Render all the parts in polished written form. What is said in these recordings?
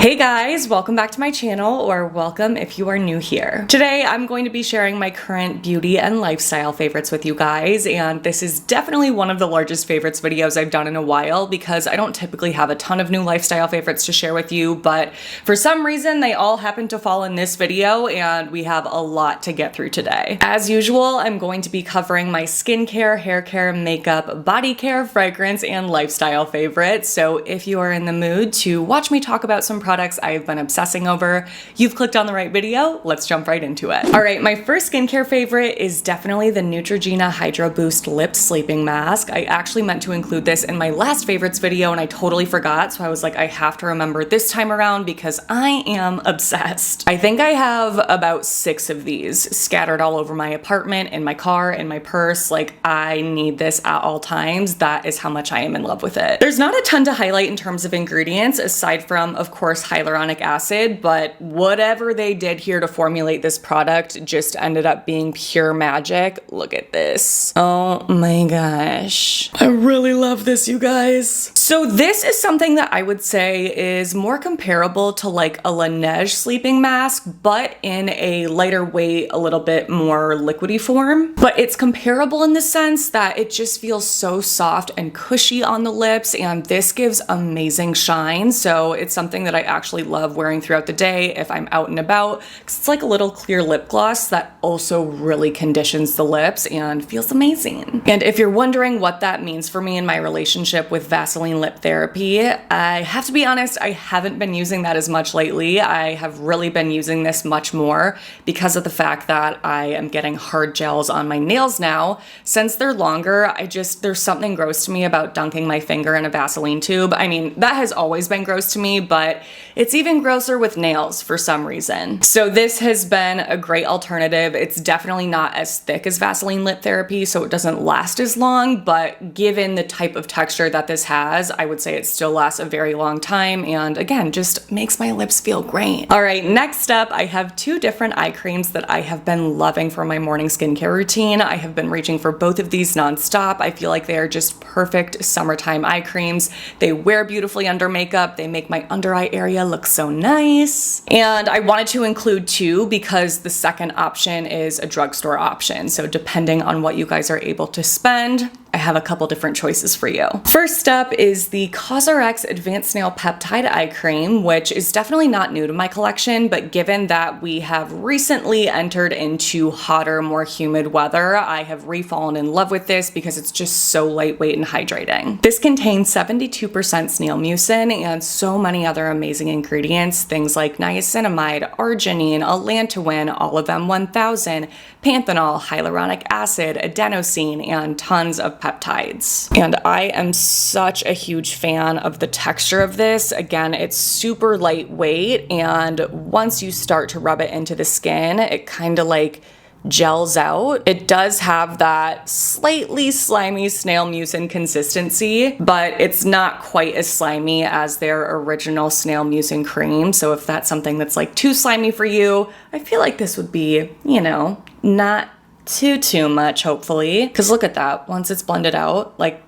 Hey guys, welcome back to my channel, or welcome if you are new here. Today I'm going to be sharing my current beauty and lifestyle favorites with you guys, and this is definitely one of the largest favorites videos I've done in a while because I don't typically have a ton of new lifestyle favorites to share with you, but for some reason they all happen to fall in this video and we have a lot to get through today. As usual, I'm going to be covering my skincare, hair care, makeup, body care, fragrance, and lifestyle favorites, so if you are in the mood to watch me talk about some products I've been obsessing over, you've clicked on the right video. Let's jump right into it. All right, my first skincare favorite is definitely the Neutrogena Hydro Boost Lip Sleeping Mask. I actually meant to include this in my last favorites video and I totally forgot, so I was like, I have to remember this time around because I am obsessed. I think I have about 6 of these scattered all over my apartment, in my car, in my purse. Like, I need this at all times. That is how much I am in love with it. There's not a ton to highlight in terms of ingredients aside from, of course, hyaluronic acid, but whatever they did here to formulate this product just ended up being pure magic. Look at this. Oh my gosh. I really love this, you guys. So this is something that I would say is more comparable to like a Laneige sleeping mask, but in a lighter weight, a little bit more liquidy form. But it's comparable in the sense that it just feels so soft and cushy on the lips, and this gives amazing shine. So it's something that I actually love wearing throughout the day if I'm out and about, because it's like a little clear lip gloss that also really conditions the lips and feels amazing. And if you're wondering what that means for me in my relationship with Vaseline lip therapy, I have to be honest, I haven't been using that as much lately. I have really been using this much more because of the fact that I am getting hard gels on my nails now. Since they're longer, there's something gross to me about dunking my finger in a Vaseline tube. I mean, that has always been gross to me, but it's even grosser with nails for some reason. So this has been a great alternative. It's definitely not as thick as Vaseline lip therapy, so it doesn't last as long, but given the type of texture that this has, I would say it still lasts a very long time, and again, just makes my lips feel great. All right, next up, I have 2 different eye creams that I have been loving for my morning skincare routine. I have been reaching for both of these nonstop. I feel like they are just perfect summertime eye creams. They wear beautifully under makeup. They make my under eye area look so nice. And I wanted to include 2 because the second option is a drugstore option. So depending on what you guys are able to spend, I have a couple different choices for you. First up is the CosRx Advanced Nail Peptide Eye Cream, which is definitely not new to my collection, but given that we have recently entered into hotter, more humid weather, I have refallen in love with this because it's just so lightweight and hydrating. This contains 72% snail mucin and so many other amazing ingredients, things like niacinamide, arginine, allantoin, all of them 1000, panthenol, hyaluronic acid, adenosine, and tons of peptides. And I am such a huge fan of the texture of this. Again, it's super lightweight, and once you start to rub it into the skin, it kind of like gels out. It does have that slightly slimy snail mucin consistency, but it's not quite as slimy as their original snail mucin cream. So if that's something that's like too slimy for you, I feel like this would be, you know, not too much, hopefully. Because look at that, once it's blended out, like,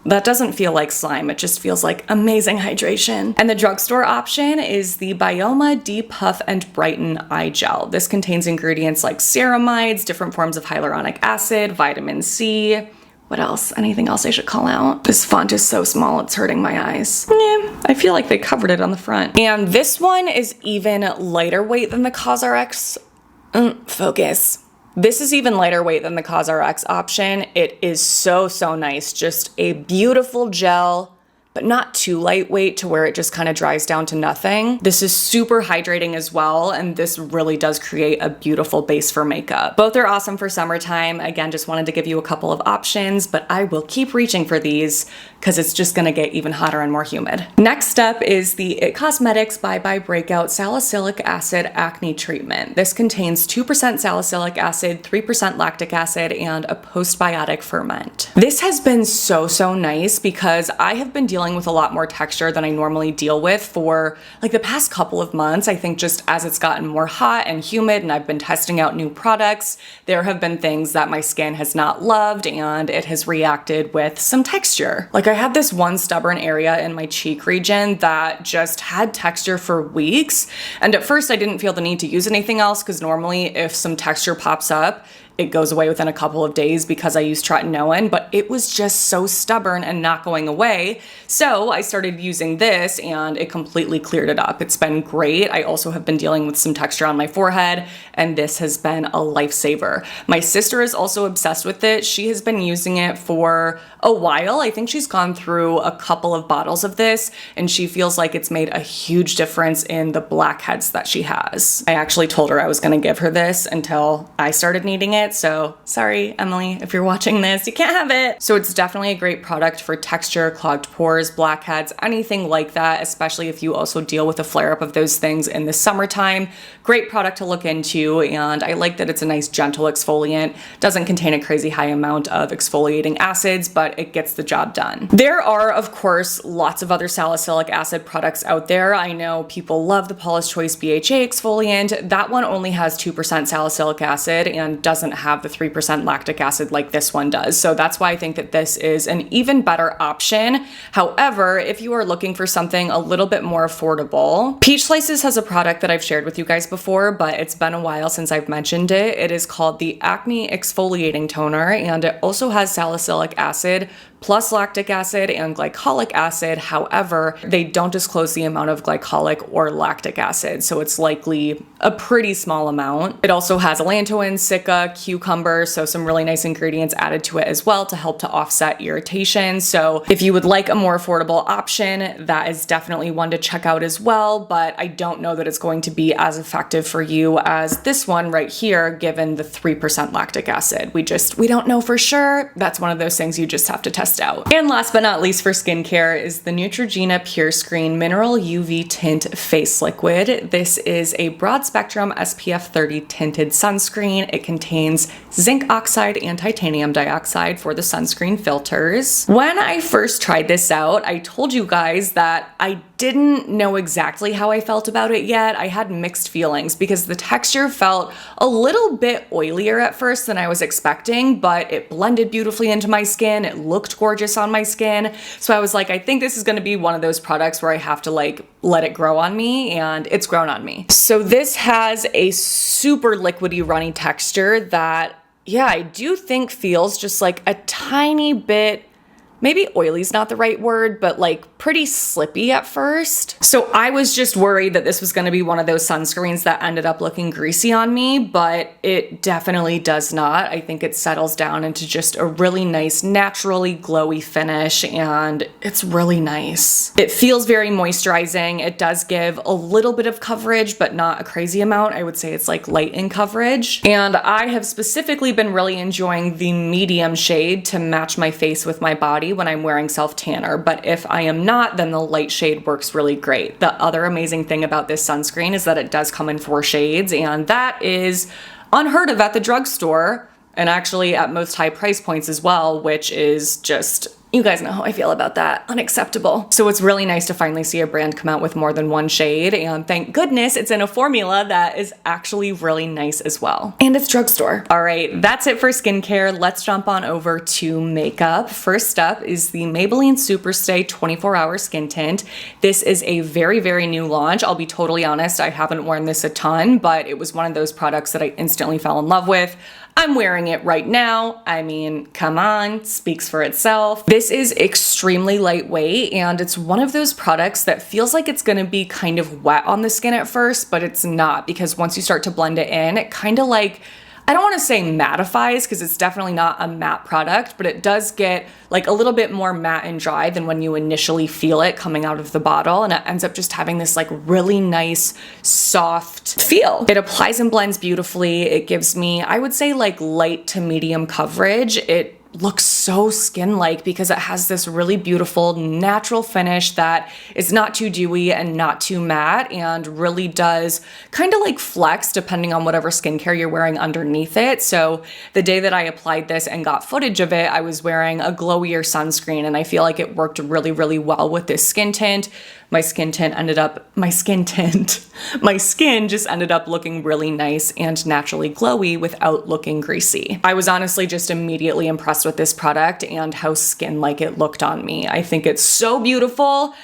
that doesn't feel like slime, it just feels like amazing hydration. And the drugstore option is the Bioma Depuff and Brighten Eye Gel. This contains ingredients like ceramides, different forms of hyaluronic acid, vitamin C. What else? Anything else I should call out? This font is so small, it's hurting my eyes. Yeah, I feel like they covered it on the front. And this one is even lighter weight than the CosRx. Focus. This is even lighter weight than the CosRx option. It is so nice. Just a beautiful gel, but not too lightweight to where it just kind of dries down to nothing. This is super hydrating as well, and this really does create a beautiful base for makeup. Both are awesome for summertime. Again, just wanted to give you a couple of options, but I will keep reaching for these because it's just gonna get even hotter and more humid. Next up is the IT Cosmetics Bye Bye Breakout Salicylic Acid Acne Treatment. This contains 2% salicylic acid, 3% lactic acid, and a postbiotic ferment. This has been so nice because I have been dealing with a lot more texture than I normally deal with for like the past couple of months. I think just as it's gotten more hot and humid and I've been testing out new products, there have been things that my skin has not loved and it has reacted with some texture. Like I had this one stubborn area in my cheek region that just had texture for weeks. And at first I didn't feel the need to use anything else because normally if some texture pops up, it goes away within a couple of days because I use tretinoin, but it was just so stubborn and not going away. So I started using this and it completely cleared it up. It's been great. I also have been dealing with some texture on my forehead and this has been a lifesaver. My sister is also obsessed with it. She has been using it for a while. I think she's gone through a couple of bottles of this and she feels like it's made a huge difference in the blackheads that she has. I actually told her I was going to give her this until I started needing it. So sorry, Emily, if you're watching this, you can't have it. So it's definitely a great product for texture, clogged pores, blackheads, anything like that, especially if you also deal with a flare up of those things in the summertime. Great product to look into. And I like that it's a nice gentle exfoliant. Doesn't contain a crazy high amount of exfoliating acids, but it gets the job done. There are, of course, lots of other salicylic acid products out there. I know people love the Paula's Choice BHA exfoliant. That one only has 2% salicylic acid and doesn't have the 3% lactic acid like this one does. So that's why I think that this is an even better option. However, if you are looking for something a little bit more affordable, Peach Slices has a product that I've shared with you guys before, but it's been a while since I've mentioned it. It is called the Acne Exfoliating Toner, and it also has salicylic acid plus lactic acid and glycolic acid. However, they don't disclose the amount of glycolic or lactic acid, so it's likely a pretty small amount. It also has allantoin, cica, cucumber, so some really nice ingredients added to it as well to help to offset irritation. So if you would like a more affordable option, that is definitely one to check out as well, but I don't know that it's going to be as effective for you as this one right here, given the 3% lactic acid. We don't know for sure. That's one of those things you just have to test out. And last but not least for skincare is the Neutrogena Pure Screen Mineral UV Tint Face Liquid. This is a broad spectrum SPF 30 tinted sunscreen. It contains zinc oxide and titanium dioxide for the sunscreen filters. When I first tried this out, I told you guys that I didn't know exactly how I felt about it yet. I had mixed feelings because the texture felt a little bit oilier at first than I was expecting, but it blended beautifully into my skin. It looked gorgeous on my skin. So I was like, I think this is going to be one of those products where I have to let it grow on me, and it's grown on me. So this has a super liquidy, runny texture that, yeah, I do think feels just like a tiny bit, maybe oily is not the right word, but pretty slippy at first. So I was just worried that this was going to be one of those sunscreens that ended up looking greasy on me, but it definitely does not. I think it settles down into just a really nice, naturally glowy finish, and it's really nice. It feels very moisturizing. It does give a little bit of coverage, but not a crazy amount. I would say it's light in coverage. And I have specifically been really enjoying the medium shade to match my face with my body when I'm wearing self tanner, but if I am not, then the light shade works really great. The other amazing thing about this sunscreen is that it does come in 4 shades, and that is unheard of at the drugstore, and actually at most high price points as well, which is just, you guys know how I feel about that. Unacceptable. So it's really nice to finally see a brand come out with more than 1 shade, and thank goodness it's in a formula that is actually really nice as well. And it's drugstore. All right, that's it for skincare. Let's jump on over to makeup. First up is the Maybelline Superstay 24-Hour Skin Tint. This is a very, very new launch. I'll be totally honest, I haven't worn this a ton, but it was one of those products that I instantly fell in love with. I'm wearing it right now. I mean, come on, speaks for itself. This is extremely lightweight, and it's one of those products that feels like it's gonna be kind of wet on the skin at first, but it's not, because once you start to blend it in, it kind of I don't want to say mattifies because it's definitely not a matte product, but it does get a little bit more matte and dry than when you initially feel it coming out of the bottle, and it ends up just having this really nice soft feel. It applies and blends beautifully. It gives me, I would say, light to medium coverage. It looks so skin-like because it has this really beautiful natural finish that is not too dewy and not too matte, and really does kind of flex depending on whatever skincare you're wearing underneath it. So the day that I applied this and got footage of it, I was wearing a glowier sunscreen, and I feel like it worked really, really well with this skin tint. my skin just ended up looking really nice and naturally glowy without looking greasy. I was honestly just immediately impressed with this product and how skin-like it looked on me. I think it's so beautiful.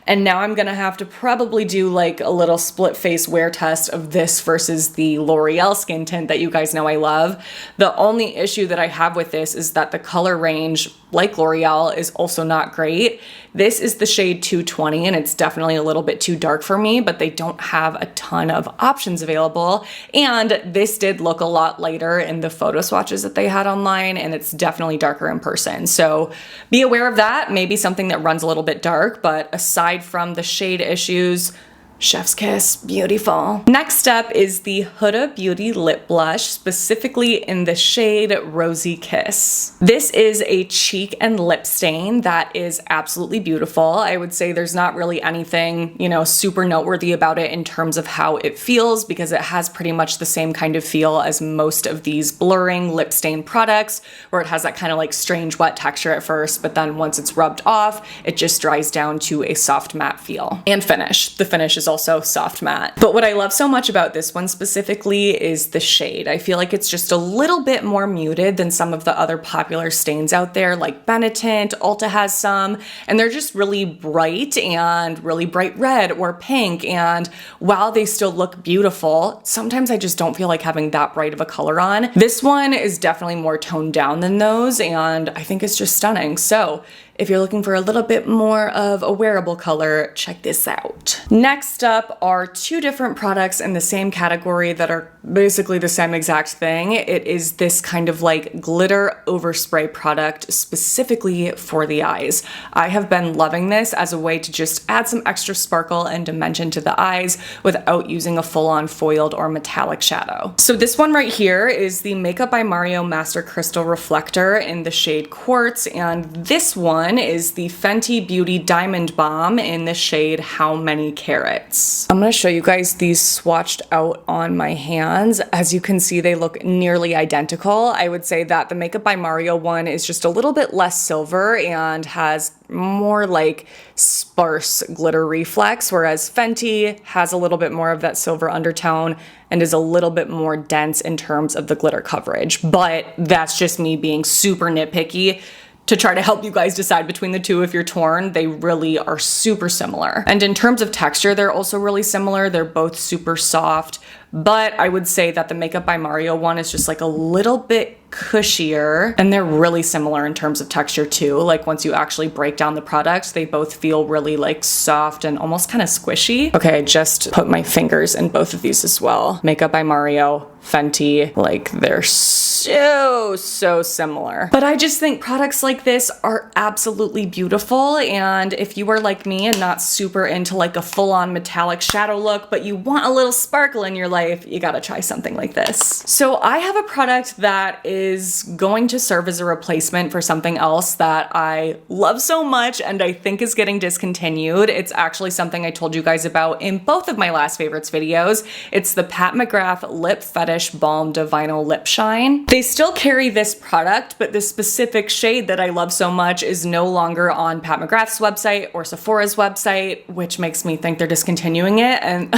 And now I'm gonna have to probably do like a little split face wear test of this versus the L'Oreal skin tint that you guys know I love. The only issue that I have with this is that the color range, like L'Oreal, is also not great. This is the shade 220 and it's definitely a little bit too dark for me, but they don't have a ton of options available. And this did look a lot lighter in the photo swatches that they had online, and it's definitely darker in person. So be aware of that. Maybe something that runs a little bit dark, but aside from the shade issues, chef's kiss, beautiful. Next up is the Huda Beauty Lip Blush, specifically in the shade Rosy Kiss. This is a cheek and lip stain that is absolutely beautiful. I would say there's not really anything, super noteworthy about it in terms of how it feels, because it has pretty much the same kind of feel as most of these blurring lip stain products, where it has that kind of like strange wet texture at first, but then once it's rubbed off, it just dries down to a soft matte feel. And finish. The finish is also soft matte. But what I love so much about this one specifically is the shade. I feel like it's just a little bit more muted than some of the other popular stains out there, like Benetint, Ulta has some, and they're just really bright and really bright red or pink. And while they still look beautiful, sometimes I just don't feel like having that bright of a color on. This one is definitely more toned down than those, and I think it's just stunning. So if you're looking for a little bit more of a wearable color, check this out. Next up are two different products in the same category that are basically the same exact thing. It is this kind of like glitter overspray product specifically for the eyes. I have been loving this as a way to just add some extra sparkle and dimension to the eyes without using a full-on foiled or metallic shadow. So this one right here is the Makeup by Mario Master Crystal Reflector in the shade Quartz, and this one is the Fenty Beauty Diamond Bomb in the shade How Many Carats. I'm gonna show you guys these swatched out on my hands. As you can see, they look nearly identical. I would say that the Makeup by Mario one is just a little bit less silver and has more like sparse glitter reflex, whereas Fenty has a little bit more of that silver undertone and is a little bit more dense in terms of the glitter coverage. But that's just me being super nitpicky to try to help you guys decide between the two if you're torn. They really are super similar. And in terms of texture, they're also really similar. They're both super soft, but I would say that the Makeup by Mario one is just like a little bit cushier, and they're really similar in terms of texture too. Like once you actually break down the product, they both feel really like soft and almost kind of squishy. Okay, I just put my fingers in both of these as well. Makeup by Mario, Fenty, like they're so similar. But I just think products like this are absolutely beautiful, and if you are like me and not super into like a full-on metallic shadow look, but you want a little sparkle in your life, you gotta try something like this. So I have a product that is going to serve as a replacement for something else that I love so much and I think is getting discontinued. It's actually something I told you guys about in both of my last favorites videos. It's the Pat McGrath Lip Fetish Balm Divino Lip Shine. They still carry this product, but the specific shade that I love so much is no longer on Pat McGrath's website or Sephora's website, which makes me think they're discontinuing it, and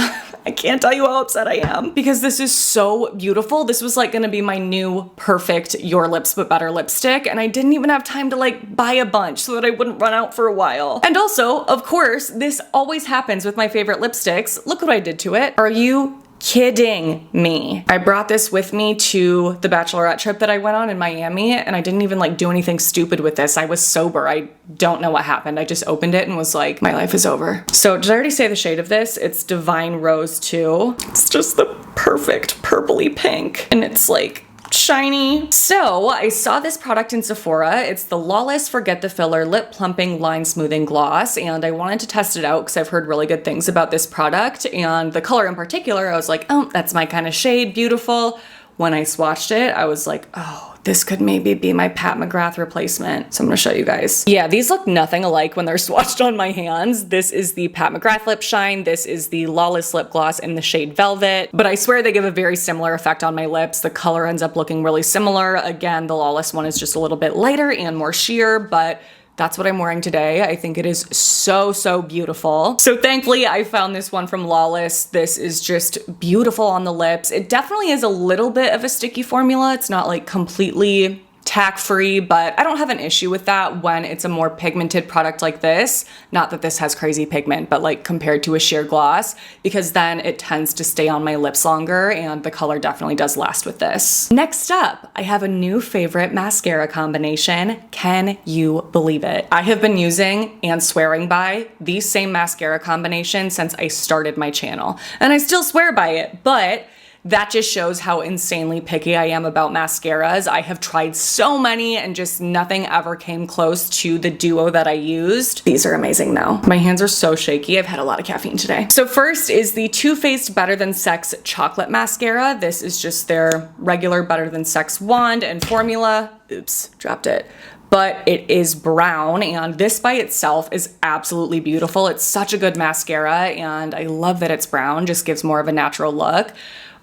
I can't tell you how upset I am because this is so beautiful. This was like gonna be my new perfect Your Lips But Better lipstick, and I didn't even have time to like buy a bunch so that I wouldn't run out for a while. And also, of course, this always happens with my favorite lipsticks. Look what I did to it. Are you kidding me? I brought this with me to the bachelorette trip that I went on in Miami, and I didn't even like do anything stupid with this. I was sober. I don't know what happened. I just opened it and was like, my life is over. So did I already say the shade of this? It's Divine Rose 2. It's just the perfect purpley pink, and it's like shiny. So I saw this product in Sephora. It's the Lawless Forget the Filler Lip Plumping Line Smoothing Gloss, and I wanted to test it out because I've heard really good things about this product, and the color in particular, I was like, oh, that's my kind of shade, beautiful. When I swatched it, I was like, oh, this could maybe be my Pat McGrath replacement. So I'm gonna show you guys. Yeah, these look nothing alike when they're swatched on my hands. This is the Pat McGrath Lip Shine. This is the Lawless Lip Gloss in the shade Velvet. But I swear they give a very similar effect on my lips. The color ends up looking really similar. Again, the Lawless one is just a little bit lighter and more sheer, but That's what I'm wearing today. I think it is so beautiful. So thankfully I found this one from Lawless. This is just beautiful on the lips. It definitely is a little bit of a sticky formula. It's not like completely tack-free, but I don't have an issue with that when it's a more pigmented product like this. Not that this has crazy pigment, but like compared to a sheer gloss, because then it tends to stay on my lips longer and the color definitely does last with this. Next up, I have a new favorite mascara combination. Can you believe it? I have been using and swearing by the same mascara combination since I started my channel, and I still swear by it, but that just shows how insanely picky I am about mascaras. I have tried so many and just nothing ever came close to the duo that I used. These are amazing though. My hands are so shaky. I've had a lot of caffeine today. So first is the Too Faced Better Than Sex Chocolate Mascara. This is just their regular Better Than Sex wand and formula. Oops, dropped it. But it is brown, and this by itself is absolutely beautiful. It's such a good mascara, and I love that it's brown, just gives more of a natural look.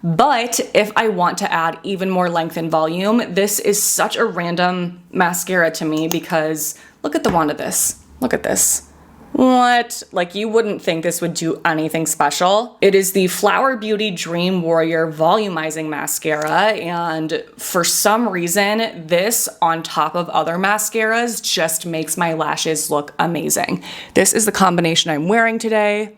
But if I want to add even more length and volume, this is such a random mascara to me because look at the wand of this. Look at this. What? Like, you wouldn't think this would do anything special. It is the Flower Beauty Dream Warrior Volumizing Mascara, and for some reason, this on top of other mascaras just makes my lashes look amazing. This is the combination I'm wearing today.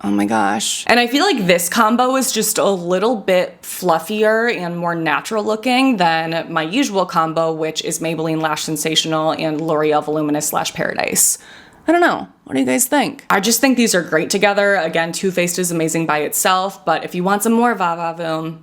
Oh my gosh. And I feel like this combo is just a little bit fluffier and more natural looking than my usual combo, which is Maybelline Lash Sensational and L'Oreal Voluminous Lash Paradise. I don't know. What do you guys think? I just think these are great together. Again, Too Faced is amazing by itself, but if you want some more va-va-voom,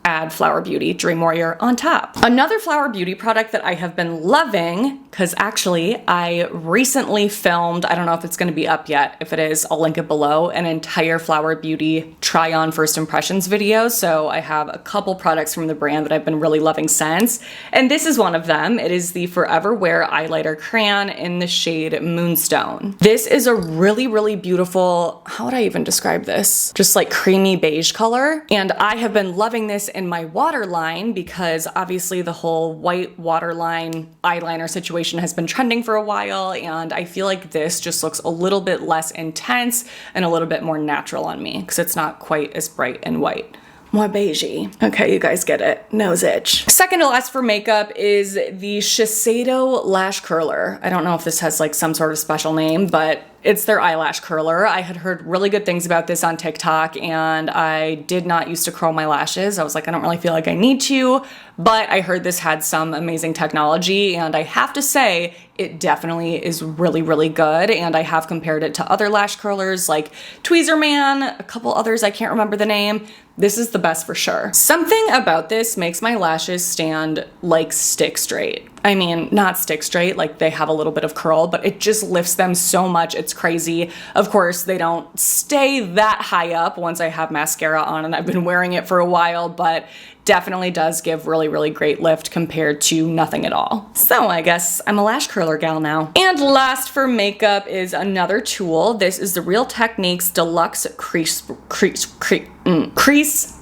add Flower Beauty Dream Warrior on top. Another Flower Beauty product that I have been loving, because actually I recently filmed, I don't know if it's gonna be up yet. If it is, I'll link it below, an entire Flower Beauty try on first impressions video. So I have a couple products from the brand that I've been really loving since. And this is one of them. It is the Forever Wear Eyeliner Crayon in the shade Moonstone. This is a really beautiful, how would I even describe this? Just like creamy beige color. And I have been loving this in my waterline because obviously the whole white waterline eyeliner situation has been trending for a while, and I feel like this just looks a little bit less intense and a little bit more natural on me because it's not quite as bright and white. More beigey. Okay, you guys get it. Nose itch. Second to last for makeup is the Shiseido Lash Curler. I don't know if this has like some sort of special name, but it's their eyelash curler. I had heard really good things about this on TikTok, and I did not used to curl my lashes. I was like, I don't really feel like I need to, but I heard this had some amazing technology, and I have to say, it definitely is really good, and I have compared it to other lash curlers like Tweezerman, a couple others, I can't remember the name. This is the best for sure. Something about this makes my lashes stand like stick straight. I mean, not stick straight, like they have a little bit of curl, but it just lifts them so much, it's crazy. Of course, they don't stay that high up once I have mascara on and I've been wearing it for a while, but definitely does give really great lift compared to nothing at all. So I guess I'm a lash curler gal now. And last for makeup is another tool. This is the Real Techniques Deluxe Crease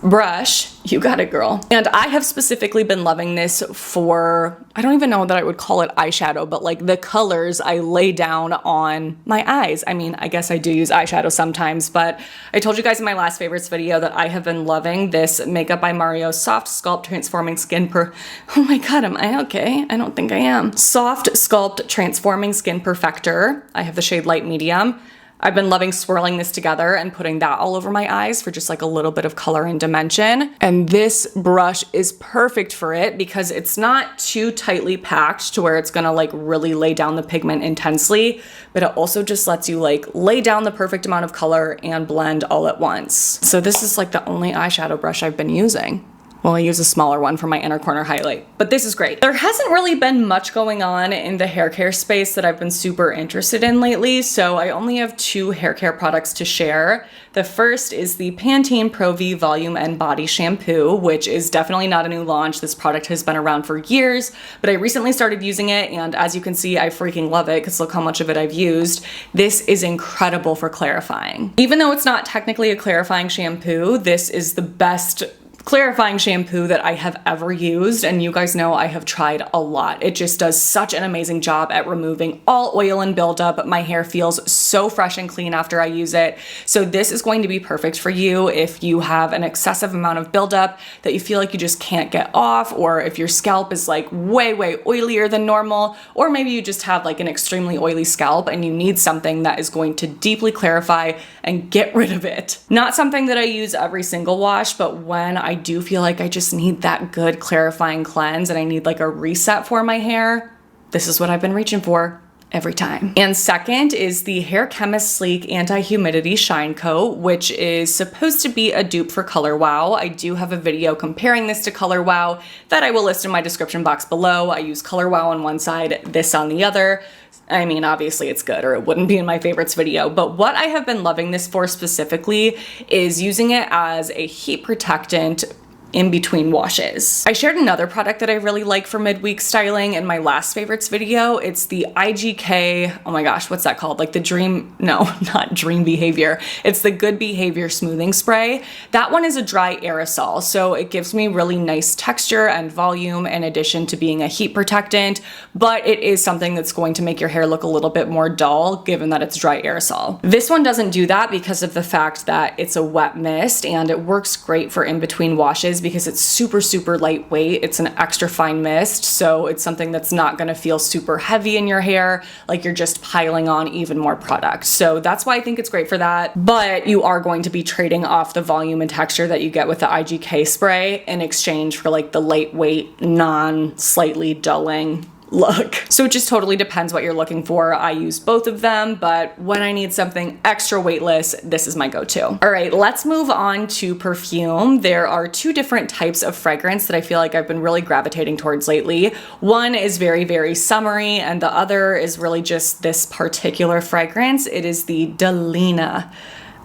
Brush. You got it, girl. And I have specifically been loving this for, I don't even know that I would call it eyeshadow, but like the colors I lay down on my eyes. I mean, I guess I do use eyeshadow sometimes, but I told you guys in my last favorites video that I have been loving this Makeup by Mario Soft Sculpt Transforming Skin Oh my God, am I okay? I don't think I am. Soft Sculpt Transforming Skin Perfector. I have the shade Light Medium. I've been loving swirling this together and putting that all over my eyes for just like a little bit of color and dimension. And this brush is perfect for it because it's not too tightly packed to where it's gonna like really lay down the pigment intensely, but it also just lets you like lay down the perfect amount of color and blend all at once. So this is like the only eyeshadow brush I've been using. Well, I use a smaller one for my inner corner highlight, but this is great. There hasn't really been much going on in the hair care space that I've been super interested in lately, so I only have 2 hair care products to share. The first is the Pantene Pro-V Volume and Body Shampoo, which is definitely not a new launch. This product has been around for years, but I recently started using it, and as you can see, I freaking love it because look how much of it I've used. This is incredible for clarifying. Even though it's not technically a clarifying shampoo, this is the best clarifying shampoo that I have ever used, and you guys know I have tried a lot. It just does such an amazing job at removing all oil and buildup. My hair feels so fresh and clean after I use it. So this is going to be perfect for you if you have an excessive amount of buildup that you feel like you just can't get off, or if your scalp is like way oilier than normal, or maybe you just have like an extremely oily scalp and you need something that is going to deeply clarify and get rid of it. Not something that I use every single wash, but when I do feel like I just need that good clarifying cleanse and I need like a reset for my hair, this is what I've been reaching for every time. And second is the Hair Chemist Sleek Anti-Humidity Shine Coat, which is supposed to be a dupe for Color Wow. I do have a video comparing this to Color Wow that I will list in my description box below. I use Color Wow on one side, this on the other. I mean, obviously it's good or it wouldn't be in my favorites video, but what I have been loving this for specifically is using it as a heat protectant in between washes. I shared another product that I really like for midweek styling in my last favorites video. It's the IGK, oh my gosh, what's that called? Like the not Dream Behavior. It's the Good Behavior Smoothing Spray. That one is a dry aerosol, so it gives me really nice texture and volume in addition to being a heat protectant, but it is something that's going to make your hair look a little bit more dull given that it's dry aerosol. This one doesn't do that because of the fact that it's a wet mist and it works great for in between washes because it's super lightweight. It's an extra fine mist, so it's something that's not gonna feel super heavy in your hair, like you're just piling on even more product. So that's why I think it's great for that, but you are going to be trading off the volume and texture that you get with the IGK spray in exchange for like the lightweight, slightly dulling look. So it just totally depends what you're looking for. I use both of them, but when I need something extra weightless, this is my go-to. All right, let's move on to perfume. There are two different types of fragrance that I feel like I've been really gravitating towards lately. One is very summery, and the other is really just this particular fragrance. It is the Delina.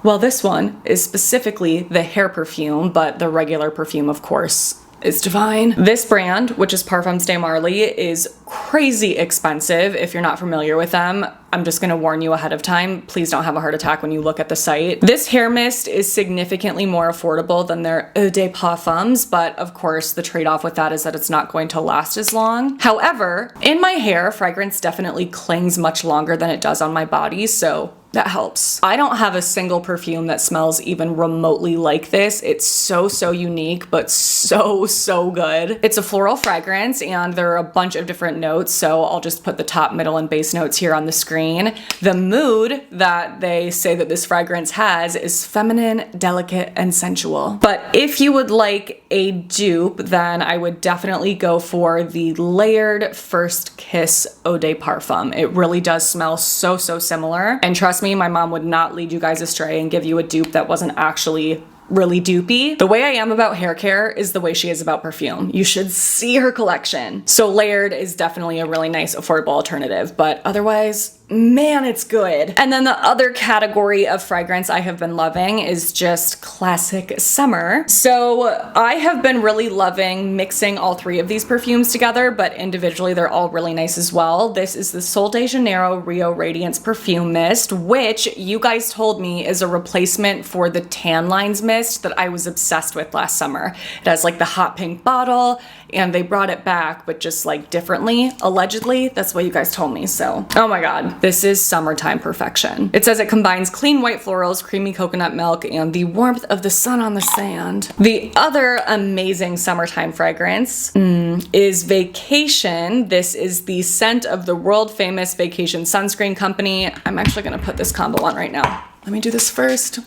Well, this one is specifically the hair perfume, but the regular perfume, of course, is divine. This brand, which is Parfums de Marly, is crazy expensive. If you're not familiar with them, I'm just gonna warn you ahead of time. Please don't have a heart attack when you look at the site. This hair mist is significantly more affordable than their Eau de Parfums, but of course the trade-off with that is that it's not going to last as long. However, in my hair, fragrance definitely clings much longer than it does on my body, so that helps. I don't have a single perfume that smells even remotely like this. It's so unique, but so good. It's a floral fragrance and there are a bunch of different notes, so I'll just put the top, middle, and base notes here on the screen. The mood that they say that this fragrance has is feminine, delicate, and sensual. But if you would like a dupe, then I would definitely go for the Layered First Kiss Eau de Parfum. It really does smell so similar, and trust me, my mom would not lead you guys astray and give you a dupe that wasn't actually really dupey. The way I am about hair care is the way she is about perfume. You should see her collection. So Layered is definitely a really nice affordable alternative, but otherwise, man, it's good. And then the other category of fragrance I have been loving is just classic summer. So I have been really loving mixing all three of these perfumes together, but individually they're all really nice as well. This is the Sol de Janeiro Rio Radiance Perfume Mist, which you guys told me is a replacement for the Tan Lines Mist that I was obsessed with last summer. It has like the hot pink bottle, and they brought it back, but just like differently, allegedly. That's what you guys told me, so. Oh my God, this is summertime perfection. It says it combines clean white florals, creamy coconut milk, and the warmth of the sun on the sand. The other amazing summertime fragrance is Vacation. This is the scent of the world famous Vacation sunscreen company. I'm actually gonna put this combo on right now. Let me do this first.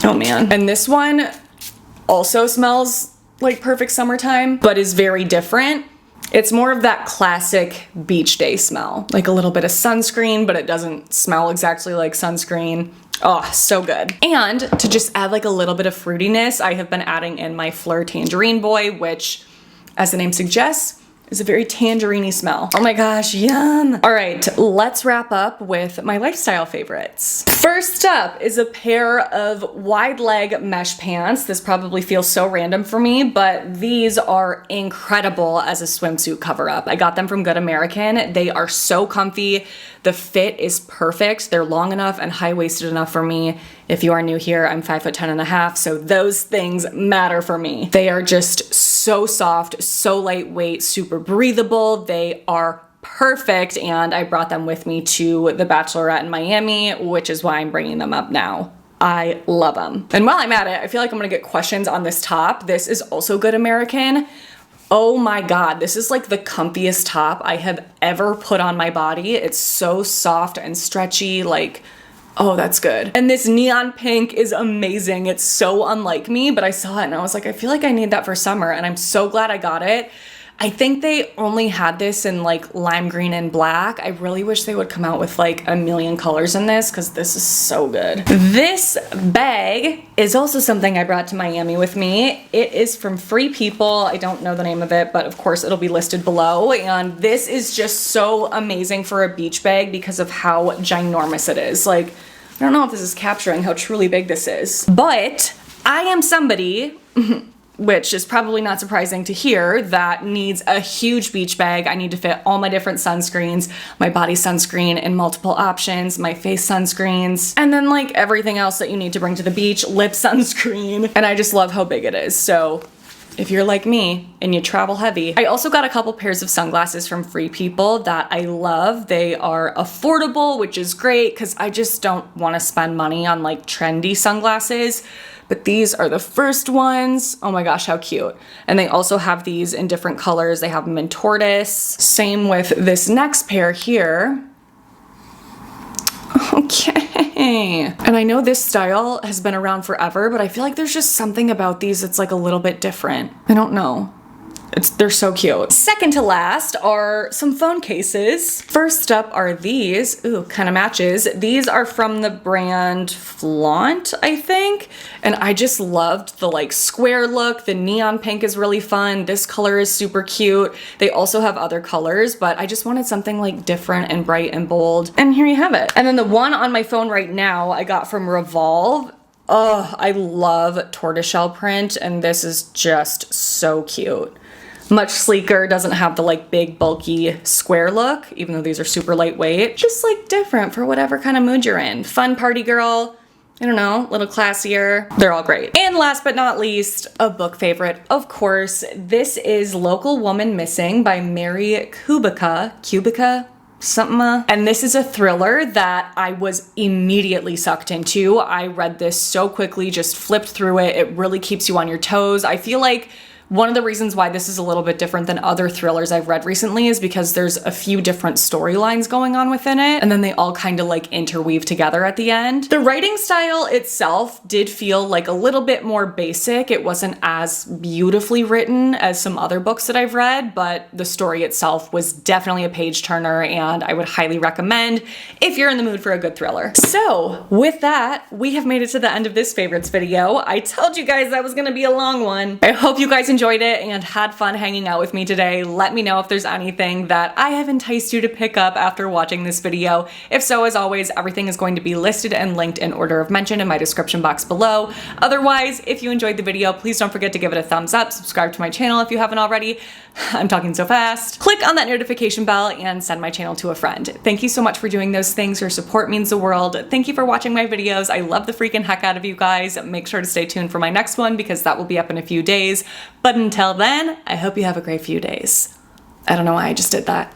Oh man. And this one also smells like perfect summertime, but is very different. It's more of that classic beach day smell, like a little bit of sunscreen, but it doesn't smell exactly like sunscreen. Oh, so good. And to just add like a little bit of fruitiness, I have been adding in my Fleur Tangerine Boy, which, as the name suggests, is a very tangerine-y smell. Oh my gosh, yum. All right, let's wrap up with my lifestyle favorites. First up is a pair of wide leg mesh pants. This probably feels so random for me, but these are incredible as a swimsuit cover up. I got them from Good American. They are so comfy. The fit is perfect. They're long enough and high-waisted enough for me. If you are new here, I'm 5'10.5", so those things matter for me. They are just so soft, so lightweight, super breathable. They are perfect, and I brought them with me to the Bachelorette in Miami, which is why I'm bringing them up now. I love them. And while I'm at it, I feel like I'm gonna get questions on this top. This is also Good American. Oh my God, this is like the comfiest top I have ever put on my body. It's so soft and stretchy, like, oh, that's good. And this neon pink is amazing. It's so unlike me, but I saw it and I was like, I feel like I need that for summer, and I'm so glad I got it. I think they only had this in like lime green and black. I really wish they would come out with like a million colors in this, because this is so good. This bag is also something I brought to Miami with me. It is from Free People. I don't know the name of it, but of course it'll be listed below. And this is just so amazing for a beach bag because of how ginormous it is. Like, I don't know if this is capturing how truly big this is, but I am somebody which is probably not surprising to hear, that needs a huge beach bag. I need to fit all my different sunscreens, my body sunscreen in multiple options, my face sunscreens, and then like everything else that you need to bring to the beach, lip sunscreen, and I just love how big it is. So if you're like me and you travel heavy. I also got a couple pairs of sunglasses from Free People that I love. They are affordable, which is great because I just don't want to spend money on like trendy sunglasses. But these are the first ones. Oh my gosh, how cute. And they also have these in different colors. They have them in tortoise. Same with this next pair here. Okay. And I know this style has been around forever, but I feel like there's just something about these that's like a little bit different. I don't know. They're so cute. Second to last are some phone cases. First up are these. Ooh, kind of matches. These are from the brand Flaunt, I think. And I just loved the like square look. The neon pink is really fun. This color is super cute. They also have other colors, but I just wanted something like different and bright and bold. And here you have it. And then the one on my phone right now I got from Revolve. Oh, I love tortoiseshell print, and this is just so cute. Much sleeker, doesn't have the like big bulky square look, even though these are super lightweight. Just like different for whatever kind of mood you're in. Fun party girl, I don't know, a little classier. They're all great. And last but not least, a book favorite, of course. This is Local Woman Missing by Mary Kubica, something. And this is a thriller that I was immediately sucked into. I read this so quickly, just flipped through it. It really keeps you on your toes. I feel like one of the reasons why this is a little bit different than other thrillers I've read recently is because there's a few different storylines going on within it, and then they all kind of like interweave together at the end. The writing style itself did feel like a little bit more basic. It wasn't as beautifully written as some other books that I've read, but the story itself was definitely a page turner, and I would highly recommend if you're in the mood for a good thriller. So with that, we have made it to the end of this favorites video. I told you guys that was gonna be a long one. I hope you guys enjoyed it and had fun hanging out with me today. Let me know if there's anything that I have enticed you to pick up after watching this video. If so, as always, everything is going to be listed and linked in order of mention in my description box below. Otherwise, if you enjoyed the video, please don't forget to give it a thumbs up, subscribe to my channel if you haven't already. I'm talking so fast. Click on that notification bell and send my channel to a friend. Thank you so much for doing those things. Your support means the world. Thank you for watching my videos. I love the freaking heck out of you guys. Make sure to stay tuned for my next one because that will be up in a few days. But until then, I hope you have a great few days. I don't know why I just did that.